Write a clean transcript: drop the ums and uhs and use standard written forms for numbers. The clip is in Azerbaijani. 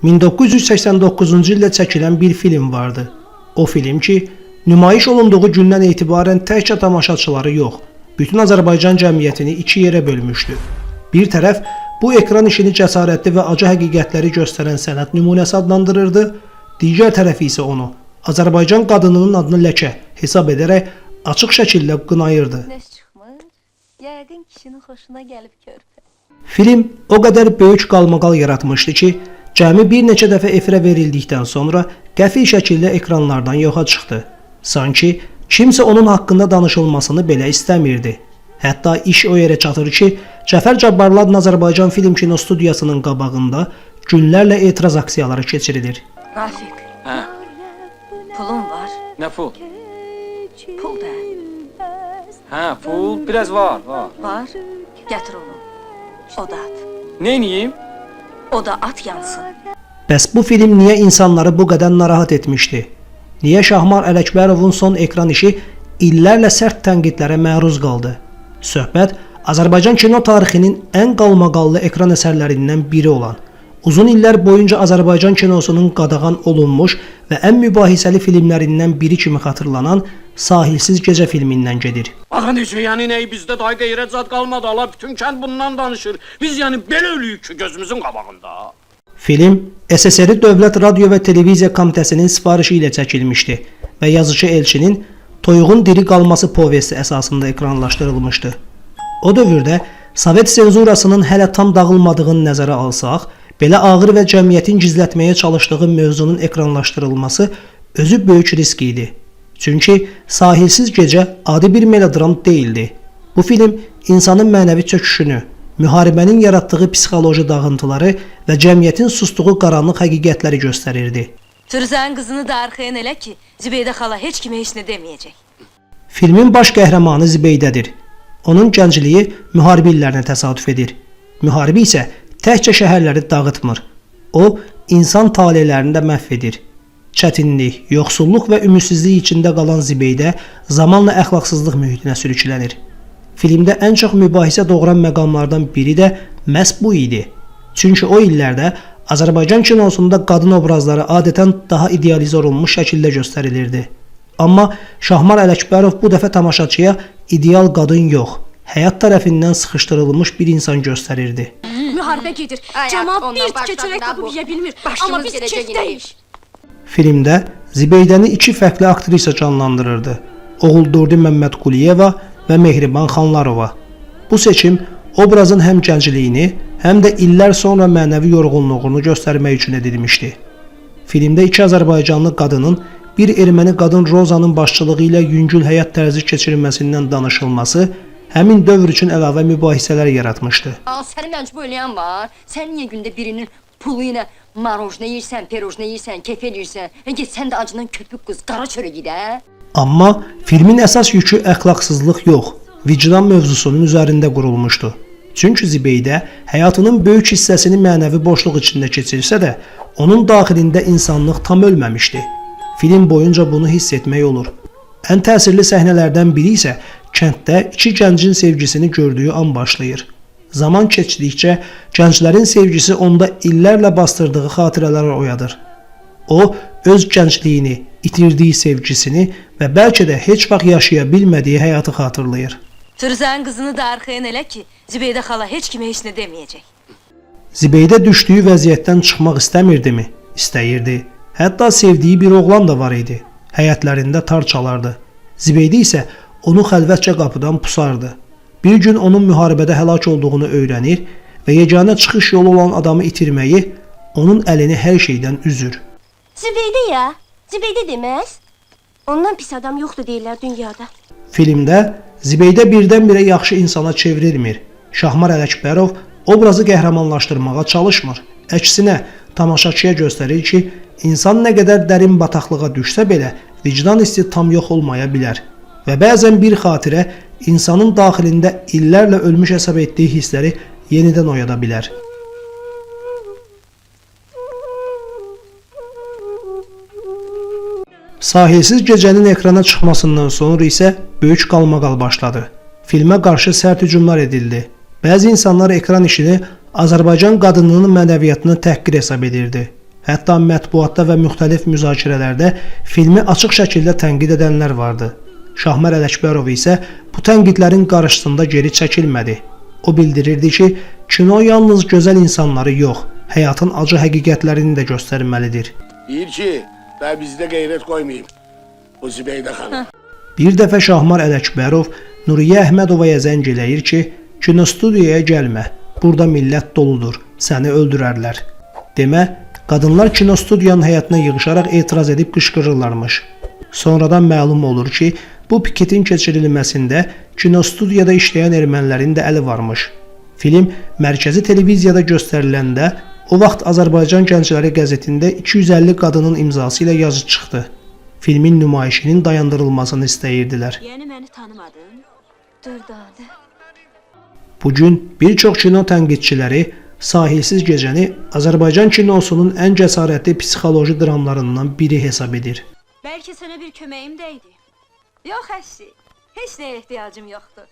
1989-cu ildə çəkilən bir film vardı. O film ki, nümayiş olunduğu gündən etibarən təkcə tamaşaçıları yox, bütün Azərbaycan cəmiyyətini iki yerə bölmüşdü. Bir tərəf bu ekran işini cəsarətli və acı həqiqətləri göstərən sənət nümunəsi adlandırırdı, digər tərəfi isə onu Azərbaycan qadınının adını ləkə hesab edərək açıq şəkildə qınayırdı. Yəqin kişinin xoşuna gəlib körpə. Film o qədər böyük qalmaqal yaratmışdı ki, cəmi bir neçə dəfə efirə verildikdən sonra qəfil şəkildə ekranlardan yoxa çıxdı. Sanki kimsə onun haqqında danışılmasını belə istəmirdi. Hətta iş o yerə çatır ki, Cəfər Cabbarlı adlı Azərbaycan Film Kino Studiyasının qabağında günlərlə etiraz aksiyaları keçirilir. Rafiq, Hə, pulun var. nə pul? Pul da Hə, pul biraz var. var. Gətir onu. O da at. Neyniyim? O da at yansın. Bəs bu film niyə insanları bu qədər narahat etmişdi? Niyə Şahmar Ələkbərovun son ekran işi illərlə sərt tənqidlərə məruz qaldı? Söhbət Azərbaycan kino tarixinin ən qalmaqallı ekran əsərlərindən biri olan, uzun illər boyunca Azərbaycan kinosunun qadağan olunmuş və ən mübahisəli filmlərindən biri kimi xatırlanan Sahilsiz Gecə filmindən gedir. Axı necə, yəni nəyi bizdə day qeyrət zad qalmadı, ala bütün kənd bundan danışır. Biz yəni belə ölüyük ki, gözümüzün qabağında. Film SSR Dövlət Radio və Televiziya Komitəsinin sifarişi ilə çəkilmişdi və yazıcı Elçinin Toyuğun diri qalması povesti əsasında ekranlaşdırılmışdı. O dövrdə Sovet senzurasının hələ tam dağılmadığını nəzərə alsaq, belə ağır və cəmiyyətin gizlətməyə çalışdığı mövzunun ekranlaşdırılması özü böyük risk idi. Çünki Sahilsiz Gecə adi bir melodram deyildi. Bu film insanın mənəvi çöküşünü, müharibənin yaratdığı psixoloji dağıntıları və cəmiyyətin sustuğu qaranlıq həqiqətləri göstərirdi. Firuzənin qızını da arxayan elə ki, Zibeydə xala heç kimə heç nə deməyəcək. Filmin baş qəhrəmanı Zibeydədir. Onun gəncliyi müharibə illərinə təsadüf edir. Müharibə isə təkcə şəhərləri dağıtmır. O, insan taleylərini də məhv edir. Çətinlik, yoxsulluq və ümidsizlik içində qalan Zibeydə zamanla əxlaqsızlıq mühitinə sürüklənir. Filmdə ən çox mübahisə doğuran məqamlardan biri də məhz bu idi. Çünki o illərdə Azərbaycan kinosunda qadın obrazları adətən daha idealizə olunmuş şəkildə göstərilirdi. Amma Şahmar Ələkbərov bu dəfə tamaşaçıya ideal qadın yox, həyat tərəfindən sıxışdırılmış bir insan göstərirdi. Müharibə gedir. Cəmaət bir tikə çörək tapıb yeyə bilmir. Amma biz kefdəyik. Filmdə Zibeydəni iki fərqli aktrisa canlandırırdı. Oğul Durdi Məmmədquliyeva və Mehriban Xanlarova. Bu seçim obrazın həm gəncliyini, həm də illər sonra mənəvi yorğunluğunu göstərmək üçün edilmişdi. Filmdə iki Azərbaycanlı qadının bir erməni qadın Rozanın başçılığı ilə yüngül həyat tərzi keçirilməsindən danışılması həmin dövr üçün əlavə mübahisələr yaratmışdı. Səni məcbur eləyən var. Sən niyə gündə birinin pulu ilə marojna yeyirsən, perojna yeyirsən, kef edirsən? Get sən də acından köpük qız, qara çörə gidə. Amma filmin əsas yükü əxlaqsızlıq yox, vicdan mövzusunun üzərində qurulmuşdu. Çünki Zibeydə həyatının böyük hissəsini mənəvi boşluq içində keçirsə də, onun daxilində insanlıq tam ölməmişdi. Film boyunca bunu hiss etmək olur. Ən təsirli səhnələrdən biri isə kənddə iki gəncin sevgisini gördüyü an başlayır. Zaman keçdikcə gənclərin sevgisi onda illərlə bastırdığı xatirələr oyadır. O, öz gəncliyini, itirdiyi sevgisini və bəlkə də heç vaxt yaşaya bilmədiyi həyatı xatırlayır. Firuzənin qızını da arxayan elə ki, Zibeydə xala heç kimə heç nə deməyəcək. Zibeydə düşdüyü vəziyyətdən çıxmaq istəmirdimi? İstəyirdi. Hətta sevdiyi bir oğlan da var idi. Həyətlərində tar çalardı. Zibeydə isə onu xəlvətcə qapıdan pusardı. Bir gün onun müharibədə həlak olduğunu öyrənir və yeganə çıxış yolu olan adamı itirməyi onun əlini hər şeydən üzür. Zibeydə ya, Zibeydə deməz. Ondan pis adam yoxdur deyirlər dünyada. Filmdə Zibeydə birdən-birə yaxşı insana çevrilmir. Şahmar Ələkbərov obrazı qəhrəmanlaşdırmağa çalışmır. Əksinə, tamaşaçıya göstərir ki, insan nə qədər dərin bataqlığa düşsə belə vicdan hissi tam yox olmaya bilər və bəzən bir xatirə insanın daxilində illərlə ölmüş hesab etdiyi hissləri yenidən oyada bilər. Sahilsiz Gecənin ekrana çıxmasından sonra isə böyük qalmaqal başladı. Filmə qarşı sərt hücumlar edildi. Bəzi insanlar ekran işini Azərbaycan qadınının mənəviyyatını təhqir hesab edirdi. Hətta mətbuatda və müxtəlif müzakirələrdə filmi açıq şəkildə tənqid edənlər vardı. Şahmar Ələkbərov isə bu tənqidlərin qarşısında geri çəkilmədi. O bildirirdi ki, kino yalnız gözəl insanları yox, həyatın acı həqiqətlərini də göstərməlidir. Deyir ki, və bizdə qeyrət qoymayayım. O Zibeydə xanım. Bir dəfə Şahmar Ələkbərov Nuriyə Əhmədovaya zəng eləyir ki, kinostudiyaya gəlmə, burada millət doludur, səni öldürərlər. Demə, qadınlar kinostudiyanın həyatına yığışaraq etiraz edib qışqırırlarmış. Sonradan məlum olur ki, bu piketin keçirilməsində kinostudiyada işləyən ermənilərin də əli varmış. Film mərkəzi televiziyada göstəriləndə o vaxt Azərbaycan Gəncləri qəzetində 250 qadının imzası ilə yazı çıxdı. Filmin nümayişinin dayandırılmasını istəyirdilər. Yəni məni tanımadın? Dürdadə. Bu gün bir çox kino tənqidçiləri Sahilsiz gecəni Azərbaycan kinosunun ən cəsarətli psixoloji dramlarından biri hesab edir. Bəlkə sənə bir köməyim dəydi. Yox əşi, heç nəyə ehtiyacım yoxdur.